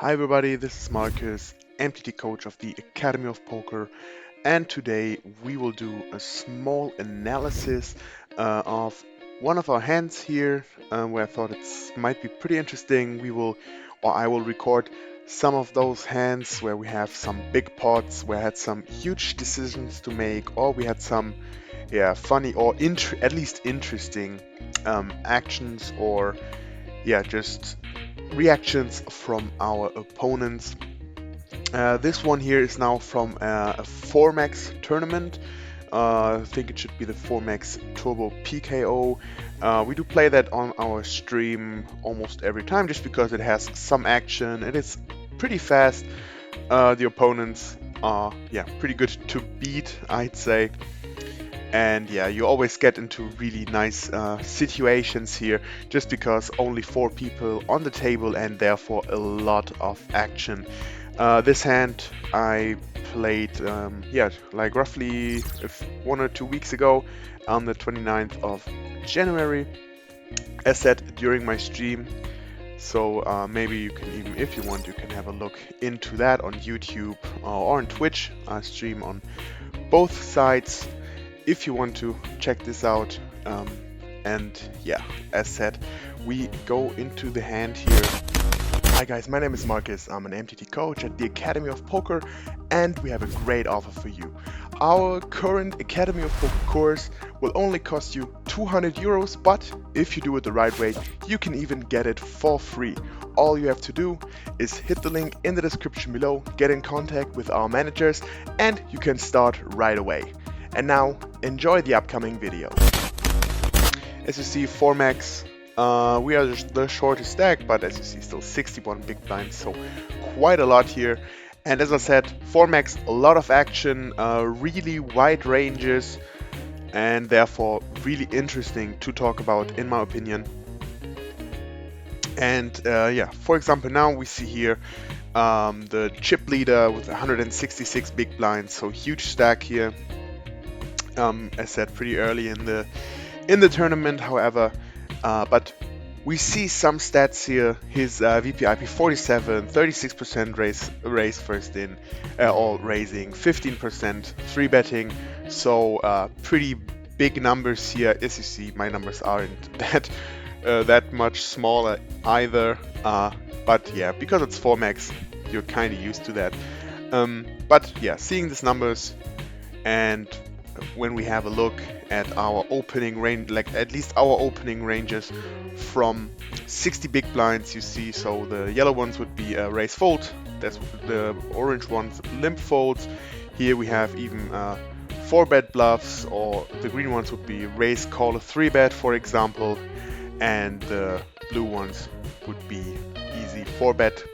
Hi everybody, this is Markus, MTT coach of the Academy of Poker, and today we will do a small analysis of one of our hands here, where I thought it might be pretty interesting. I will record some of those hands where we have some big pots, where I had some huge decisions to make, or we had some, funny or at least interesting actions, or just reactions from our opponents. This one here is now from a 4max tournament. I think it should be the 4max Turbo PKO. We do play that on our stream almost every time just because it has some action. It is pretty fast. The opponents are pretty good to beat, I'd say. And you always get into really nice situations here just because only 4 people on the table and therefore a lot of action. This hand I played like roughly 1 or 2 weeks ago on the 29th of January, as said during my stream. So maybe you can even, if you want, you can have a look into that on YouTube or on Twitch. I stream on both sides if you want to check this out. As said, we go into the hand here. Hi guys, my name is Markus. I'm an MTT coach at the Academy of Poker, and we have a great offer for you. Our current Academy of Poker course will only cost you 200 euros, but if you do it the right way, you can even get it for free. All you have to do is hit the link in the description below, get in contact with our managers, and you can start right away. And now, enjoy the upcoming video. As you see, 4max, we are the shortest stack, but as you see, still 61 big blinds, so quite a lot here. And as I said, 4max, a lot of action, really wide ranges, and therefore really interesting to talk about, in my opinion. And for example, now we see here the chip leader with 166 big blinds, so huge stack here. As said, pretty early in the tournament, however, but we see some stats here. His VPIP 47, 36% raise first in, all raising, 15% 3-betting, so pretty big numbers here. As you see, my numbers aren't that much smaller either, but yeah, because it's 4max, you're kind of used to that. Seeing these numbers, and when we have a look at our opening range, like at least our opening ranges from 60 big blinds, you see, so the yellow ones would be raise fold, that's the orange ones limp folds. Here we have even 4-bet bluffs, or the green ones would be raise call a 3-bet, for example, and the blue ones would be easy 4-bet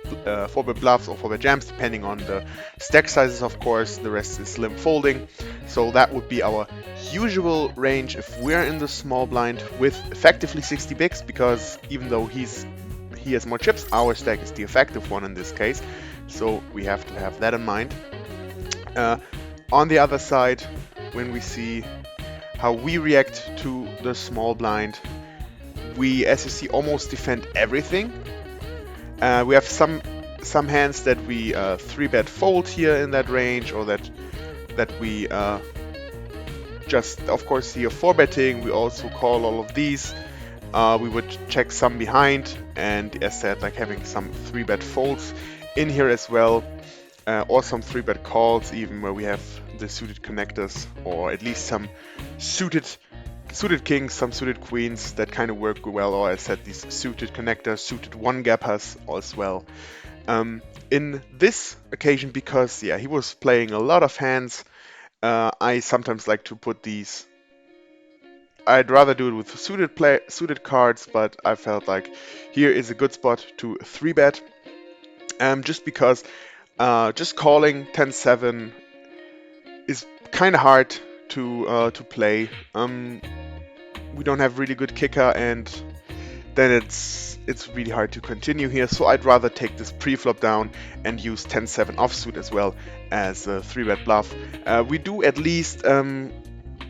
bluffs or 4-bet jams, depending on the stack sizes, of course. The rest is limp folding. So that would be our usual range if we're in the small blind with effectively 60 bigs, because even though he has more chips, our stack is the effective one in this case. So we have to have that in mind. On the other side, when we see how we react to the small blind, we, as you see, almost defend everything. We have some hands that we 3-bet fold here in that range, or that we just, of course, see a 4-betting. We also call all of these. We would check some behind, and as said, like having some 3-bet folds in here as well, or some 3-bet calls, even where we have the suited connectors, or at least some suited kings, some suited queens that kind of work well, or as said, these suited connectors, suited 1-gappers as well. In this occasion, because he was playing a lot of hands, I sometimes like to put these. I'd rather do it with suited cards, but I felt like here is a good spot to 3-bet, just because just calling 10-7 is kind of hard to play. We don't have really good kicker, and then it's really hard to continue here. So I'd rather take this pre-flop down and use 10-7 offsuit as well as a 3-bet bluff. We do at least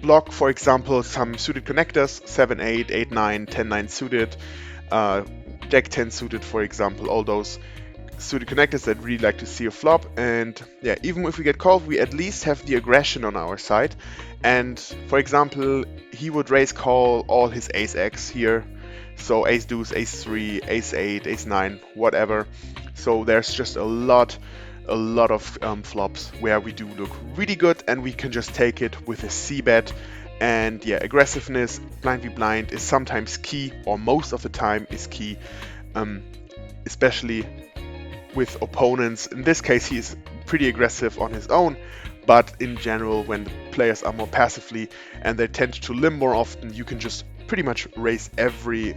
block, for example, some suited connectors, 7-8, 8-9, 10-9 suited, Jack 10 suited, for example. All those suited connectors that really like to see a flop, and yeah, even if we get called, we at least have the aggression on our side. And for example, he would raise call all his ace X here, so ace deuce, ace 3, ace 8, ace 9, whatever. So there's just a lot of flops where we do look really good, and we can just take it with a C bet. And yeah, aggressiveness, blind v blind, is sometimes key, or most of the time is key, especially with opponents. In this case, he is pretty aggressive on his own, but in general, when the players are more passively and they tend to limp more often, you can just pretty much raise every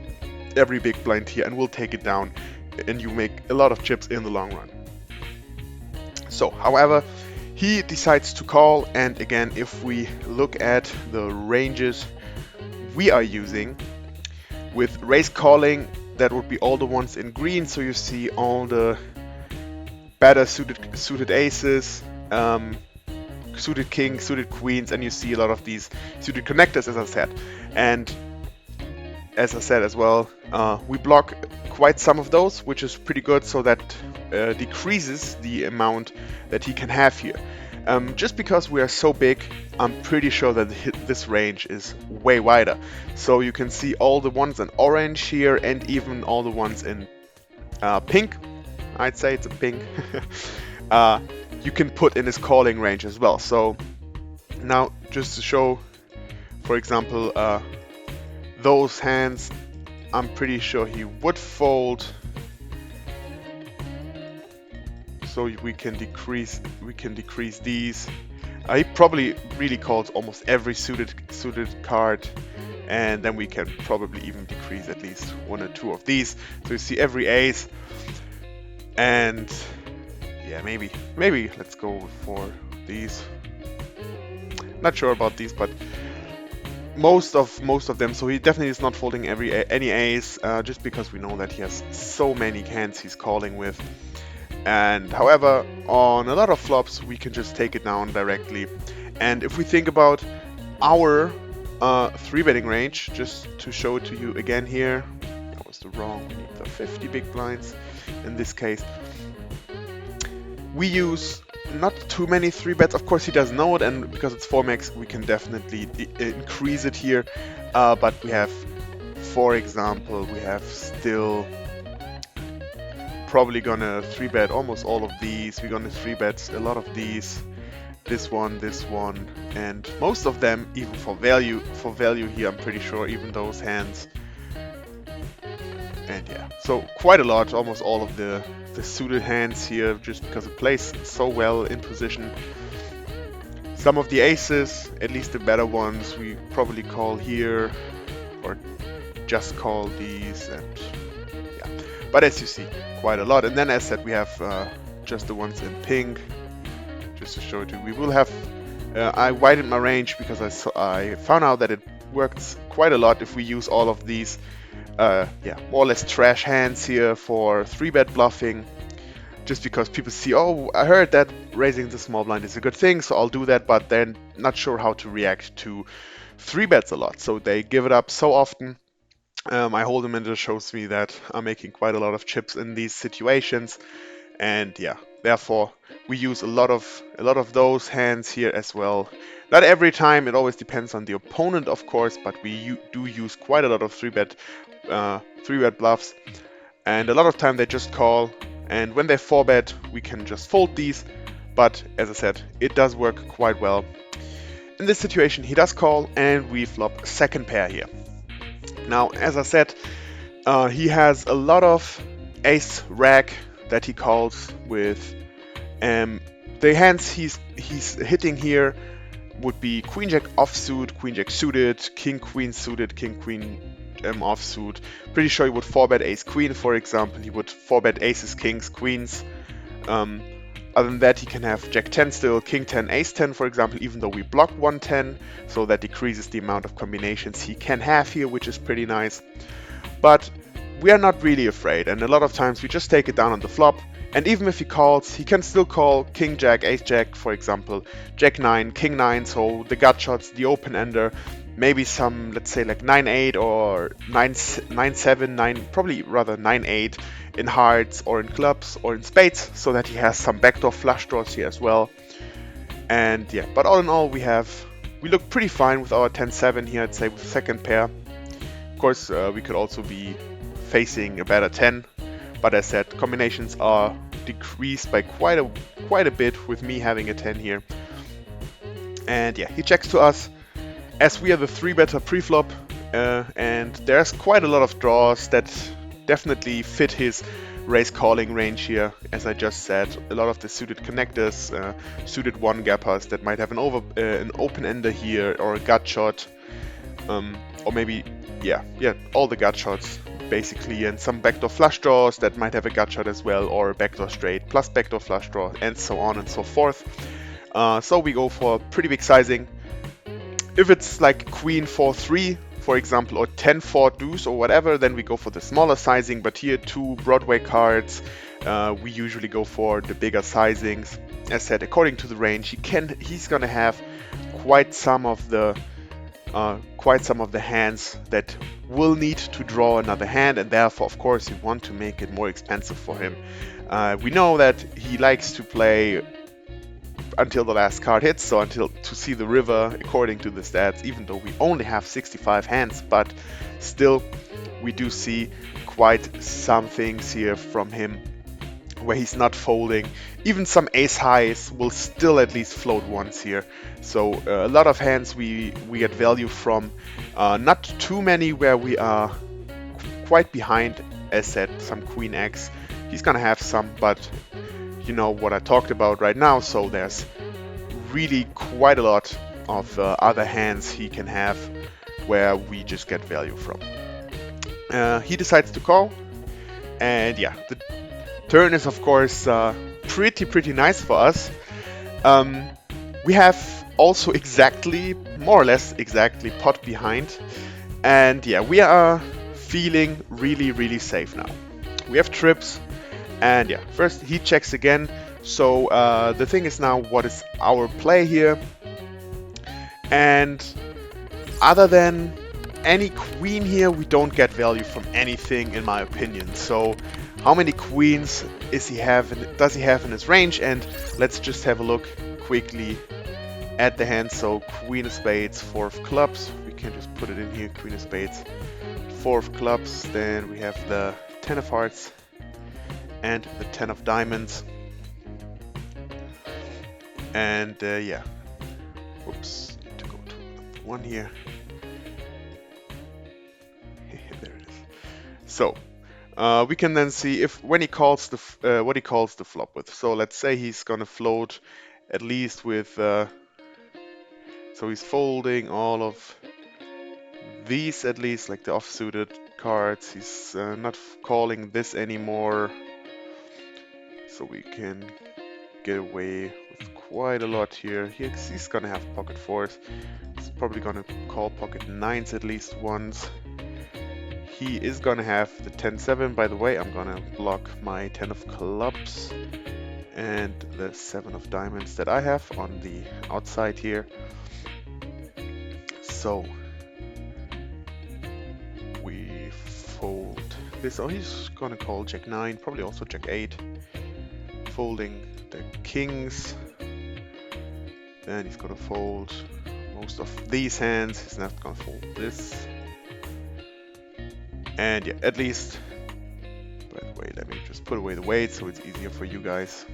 big blind here, and we'll take it down, and you make a lot of chips in the long run. So, however, he decides to call, and again, if we look at the ranges we are using, with raise calling, that would be all the ones in green, so you see all the better suited aces, suited kings, suited queens, and you see a lot of these suited connectors, as I said. And as I said as well, we block quite some of those, which is pretty good, so that decreases the amount that he can have here. Just because we are so big, I'm pretty sure that this range is way wider. So you can see all the ones in orange here, and even all the ones in pink. I'd say it's a pink. You can put in his calling range as well. So now, just to show, for example, those hands, I'm pretty sure he would fold. So we can decrease these. He probably really calls almost every suited card, and then we can probably even decrease at least one or two of these. So you see every ace, and yeah, maybe let's go for these. Not sure about these, but most of them. So he definitely is not folding any ace, just because we know that he has so many hands he's calling with. And however, on a lot of flops, we can just take it down directly. And if we think about our 3-betting range, just to show it to you again here, that was the wrong, we need the 50 big blinds in this case. We use not too many 3-bets. Of course, he does know it, and because it's 4max, we can definitely increase it here. But we have, for example, we have still probably gonna 3-bet almost all of these. We're gonna 3-bet a lot of these, this one, and most of them even for value here, I'm pretty sure, even those hands. And yeah, so quite a lot, almost all of the suited hands here, just because it plays so well in position. Some of the aces, at least the better ones, we probably call here, or just call these, and yeah. But as you see, quite a lot. And then as said, we have just the ones in pink, just to show it to you. We will have, I widened my range because I found out that it works quite a lot if we use all of these yeah, more or less trash hands here for 3-bet bluffing, just because people see, oh, I heard that raising the small blind is a good thing, so I'll do that, but they're not sure how to react to 3-bets a lot, so they give it up so often. I hold them, and it shows me that I'm making quite a lot of chips in these situations, and yeah, therefore we use a lot of those hands here as well. Not every time, it always depends on the opponent, of course, but we do use quite a lot of 3-bet bluffs, and a lot of time they just call, and when they 4-bet, we can just fold these. But as I said, it does work quite well. In this situation, he does call, and we flop second pair here. Now, as I said, he has a lot of ace rack that he calls with. The hands he's hitting here would be queen jack offsuit, queen jack suited, king queen suited, king queen offsuit. Pretty sure he would 4-bet ace queen, for example. He would 4-bet aces, kings, queens. Other than that, he can have jack 10 still, king 10, ace 10, for example, even though we block 110, so that decreases the amount of combinations he can have here, which is pretty nice. But we are not really afraid, and a lot of times we just take it down on the flop, and even if he calls, he can still call king jack, ace jack, for example, jack 9, king 9, so the gut shots, the open ender, maybe some, let's say like 9-8 or 9-7, 9, probably rather 9-8 in hearts or in clubs or in spades, so that he has some backdoor flush draws here as well. And yeah, but all in all, we look pretty fine with our 10-7 here, I'd say, with second pair. Of course, we could also be facing a better 10, but as said, combinations are decreased by quite a bit with me having a 10 here. And yeah, he checks to us as we are the 3-better pre-flop, and there's quite a lot of draws that definitely fit his raise calling range here. As I just said, a lot of the suited connectors, suited one gappers that might have an open ender here, or a gut shot, or maybe all the gut shots basically, and some backdoor flush draws that might have a gut shot as well, or a backdoor straight plus backdoor flush draw, and so on and so forth. So we go for pretty big sizing. If it's like Queen 4-3, for example, or 10-4 deuce or whatever, then we go for the smaller sizing. But here, 2 Broadway cards, we usually go for the bigger sizings. As said, according to the range, he's gonna have quite some of the hands that will need to draw another hand, and therefore, of course, you want to make it more expensive for him. We know that he likes to play until the last card hits, so until to see the river according to the stats, even though we only have 65 hands, but still we do see quite some things here from him where he's not folding. Even some ace highs will still at least float once here. So a lot of hands we get value from. Not too many where we are quite behind, as said, some Queen X. He's gonna have some, but you know what I talked about right now, so there's really quite a lot of other hands he can have where we just get value from. He decides to call, and yeah, the turn is of course pretty nice for us. We have also more or less exactly pot behind, and yeah, we are feeling really safe now. We have trips. And yeah, first he checks again. So the thing is now, what is our play here? And other than any queen here, we don't get value from anything, in my opinion. So how many queens does he have in his range? And let's just have a look quickly at the hand. So Queen of Spades, 4 of Clubs. We can just put it in here. Queen of Spades, 4 of Clubs. Then we have the 10 of Hearts and the 10 of Diamonds. And yeah, whoops, need to go to one here. There it is. So we can then see when he calls what he calls the flop with. So let's say he's gonna float at least with. So he's folding all of these, at least, like the offsuited cards. He's not calling this anymore. So we can get away with quite a lot here. He's gonna have pocket 4s. He's probably gonna call pocket 9s at least once. He is gonna have the 10-7. By the way, I'm gonna block my 10 of Clubs and the 7 of Diamonds that I have on the outside here. So we fold this. Oh, he's gonna call Jack 9, probably also Jack 8. Folding the kings, then he's gonna fold most of these hands. He's not gonna fold this, and yeah, at least. By the way, let me just put away the weight so it's easier for you guys.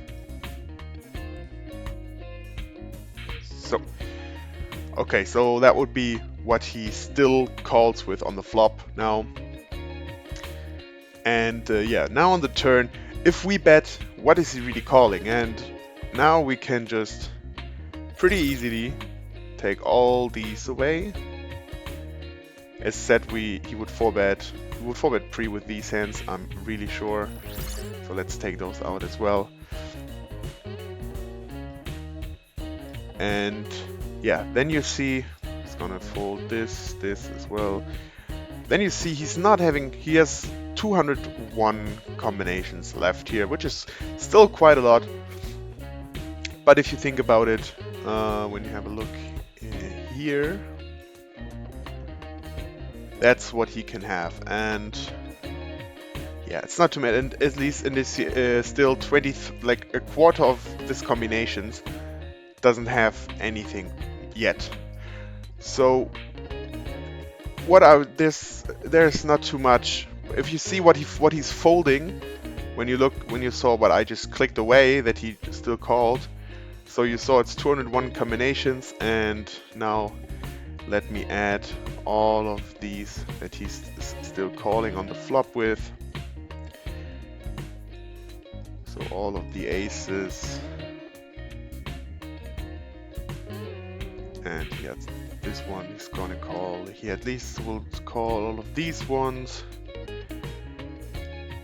So, okay, so that would be what he still calls with on the flop now, and yeah, now on the turn, if we bet, what is he really calling? And now we can just pretty easily take all these away. As said, he would 4-bet. He would 4-bet pre with these hands, I'm really sure. So let's take those out as well. And yeah, then you see he's gonna fold this as well. Then you see he has 201 combinations left here, which is still quite a lot. But if you think about it, when you have a look here, That's what he can have. And yeah, it's not too bad. And at least in this still 20, like a quarter of this combinations doesn't have anything yet. So there's not too much. If you see what he's folding, when you saw what I just clicked away that he still called, so you saw it's 201 combinations, and now let me add all of these that he's still calling on the flop with. So all of the aces, and yeah, this one is gonna call. He at least will call all of these ones.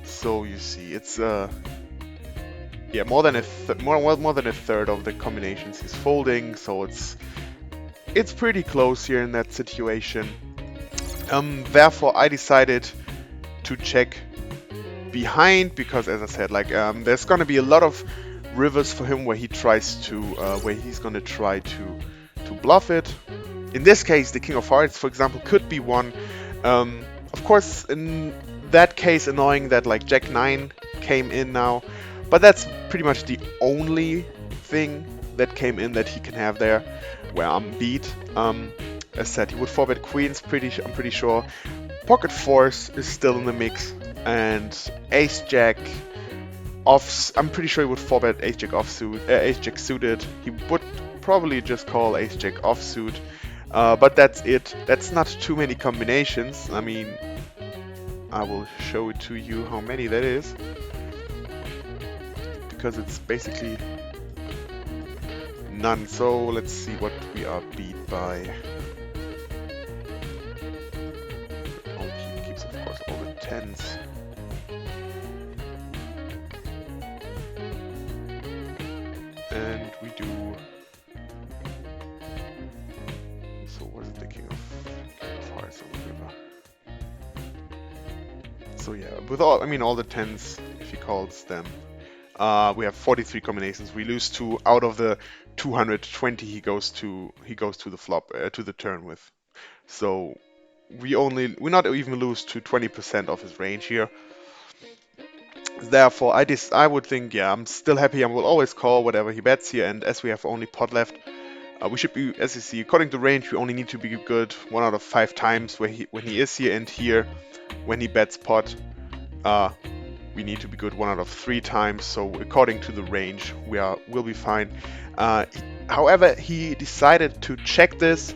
So you see, it's yeah, more than a third of the combinations he's folding. So it's pretty close here in that situation. Therefore, I decided to check behind, because as I said, like there's gonna be a lot of rivers for him where he's gonna try to bluff it. In this case, the King of Hearts, for example, could be one. Of course, in that case, annoying that like Jack 9 came in now, but that's pretty much the only thing that came in that he can have there, where I'm beat. As said, he would 4-bet queens. I'm pretty sure. Pocket fours is still in the mix, and Ace Jack off. I'm pretty sure he would 4-bet Ace Jack offsuit, Ace Jack suited. He would probably just call Ace Jack offsuit. But that's it. That's not too many combinations. I mean, I will show it to you how many that is, because it's basically none. So let's see what we are beat by. Oh, he keeps, of course, all the tens. And we do. So what is the King of Hearts on the river? So yeah, with all the tens, if he calls them, we have 43 combinations. We lose 2 out of the 220 he goes to the flop to the turn with. So we not even lose to 20% of his range here. Therefore, I would think, yeah, I'm still happy. I will always call whatever he bets here, and as we have only pot left, we should be, as you see, according to range, we only need to be good 1 out of 5 times when he is here, and here, when he bets pot, we need to be good 1 out of 3 times. So according to the range, we'll be fine. However, he decided to check this,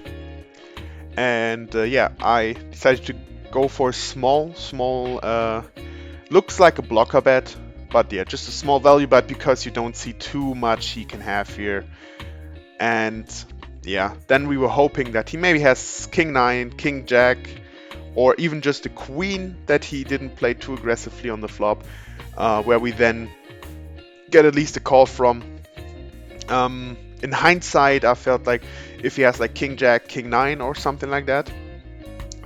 and yeah, I decided to go for a small. Looks like a blocker bet, but yeah, just a small value bet, because you don't see too much he can have here. And yeah, then we were hoping that he maybe has King 9, King Jack, or even just a Queen that he didn't play too aggressively on the flop, where we then get at least a call from. In hindsight, I felt like if he has like King Jack, King 9 or something like that,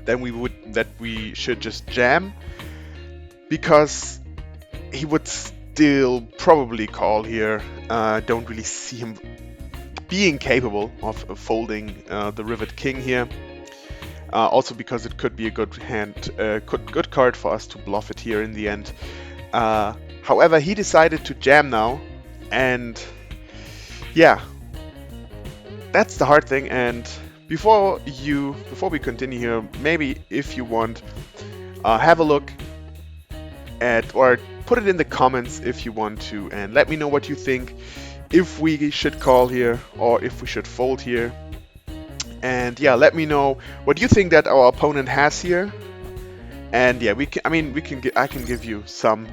then we should just jam, because he would still probably call here. Don't really see him being capable of folding the Rivet King here. Also because it could be a good hand, good card for us to bluff it here in the end. However, he decided to jam now, and yeah, that's the hard thing. And before we continue here, maybe if you want, have a look at, or put it in the comments if you want to, and let me know what you think, if we should call here or if we should fold here. And yeah, let me know what you think that our opponent has here. And yeah, I can give you some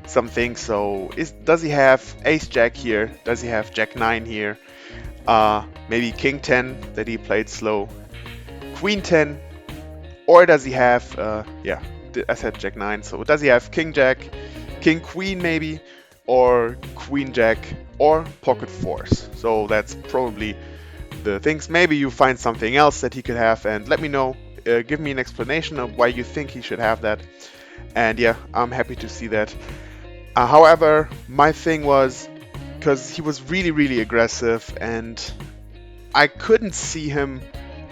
things. So does he have Ace Jack here? Does he have Jack 9 here? Maybe King 10 that he played slow, Queen 10, or does he have yeah, I said Jack 9, so does he have King Jack, King Queen maybe, or Queen Jack, or Pocket Fours? So that's probably the things. Maybe you find something else that he could have, and let me know. Give me an explanation of why you think he should have that. And yeah, I'm happy to see that. However, my thing was, because he was really aggressive, and I couldn't see him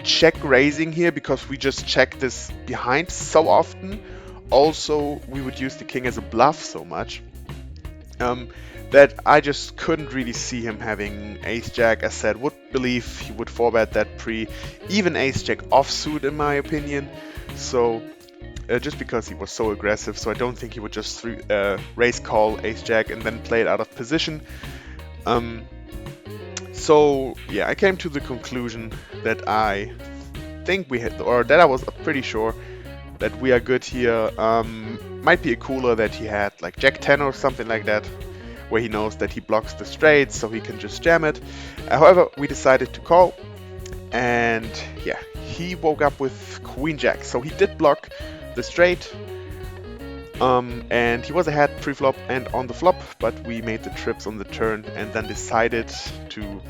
check raising here because we just check this behind so often. Also, we would use the king as a bluff so much that I just couldn't really see him having ace-jack. As said, would believe he would 4-bet that pre, even ace-jack offsuit in my opinion. So just because he was so aggressive, so I don't think he would just raise call ace-jack and then play it out of position. So yeah, I came to the conclusion that I think we had, or that I was pretty sure that we are good here. Might be a cooler that he had like Jack 10 or something like that, where he knows that he blocks the straight, so he can just jam it. However, we decided to call, and yeah, he woke up with Queen Jack, so he did block the straight, and he was ahead pre-flop and on the flop, but we made the trips on the turn and then decided to,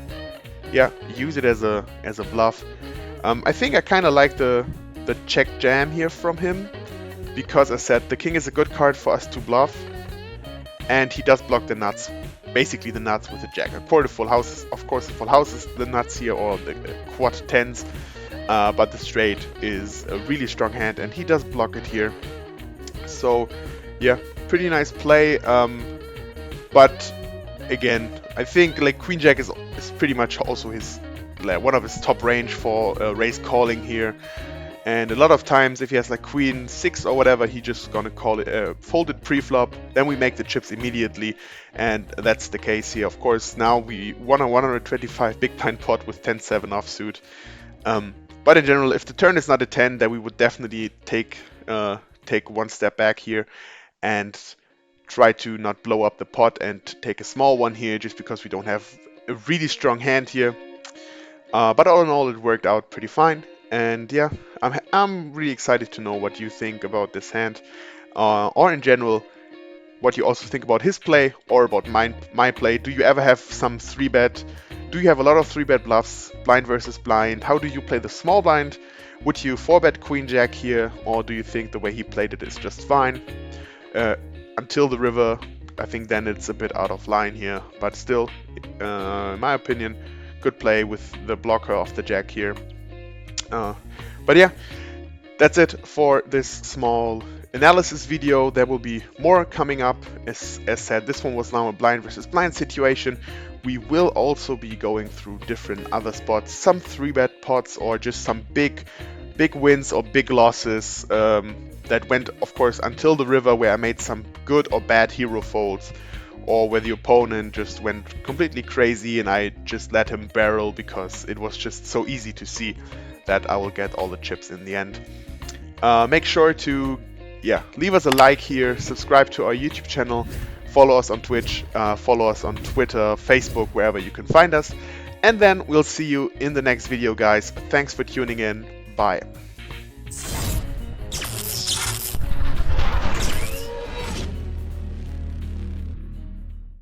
yeah, use it as a bluff. I think I kind of like the check jam here from him, because I said the king is a good card for us to bluff, and he does block the nuts, basically the nuts with the jack. For the full houses, of course, the full houses, the nuts here, or the quad tens, but the straight is a really strong hand, and he does block it here. So yeah, pretty nice play. But again, I think like Queen Jack is pretty much also his one of his top range for raise calling here. And a lot of times, if he has like Queen 6 or whatever, he just gonna call it fold it pre-flop. Then we make the chips immediately, and that's the case here. Of course, now we won a 125 big blind pot with 10-7 offsuit. But in general, if the turn is not a 10, then we would definitely take one step back here and try to not blow up the pot and take a small one here, just because we don't have a really strong hand here. But all in all, it worked out pretty fine. And yeah, I'm really excited to know what you think about this hand, or in general, what you also think about his play or about my play. Do you ever have some 3-bet? Do you have a lot of 3-bet bluffs, blind versus blind? How do you play the small blind? Would you 4-bet Queen Jack here, or do you think the way he played it is just fine? Until the river, I think then it's a bit out of line here, but still, in my opinion, good play with the blocker of the jack here. But yeah, that's it for this small analysis video. There will be more coming up. As said, this one was now a blind versus blind situation. We will also be going through different other spots, some 3-bet pots, or just some big wins or big losses that went, of course, until the river, where I made some good or bad hero folds, or where the opponent just went completely crazy and I just let him barrel because it was just so easy to see that I will get all the chips in the end. Make sure to leave us a like here, subscribe to our YouTube channel, follow us on Twitch, follow us on Twitter, Facebook, wherever you can find us. And then we'll see you in the next video, guys. Thanks for tuning in. Bye.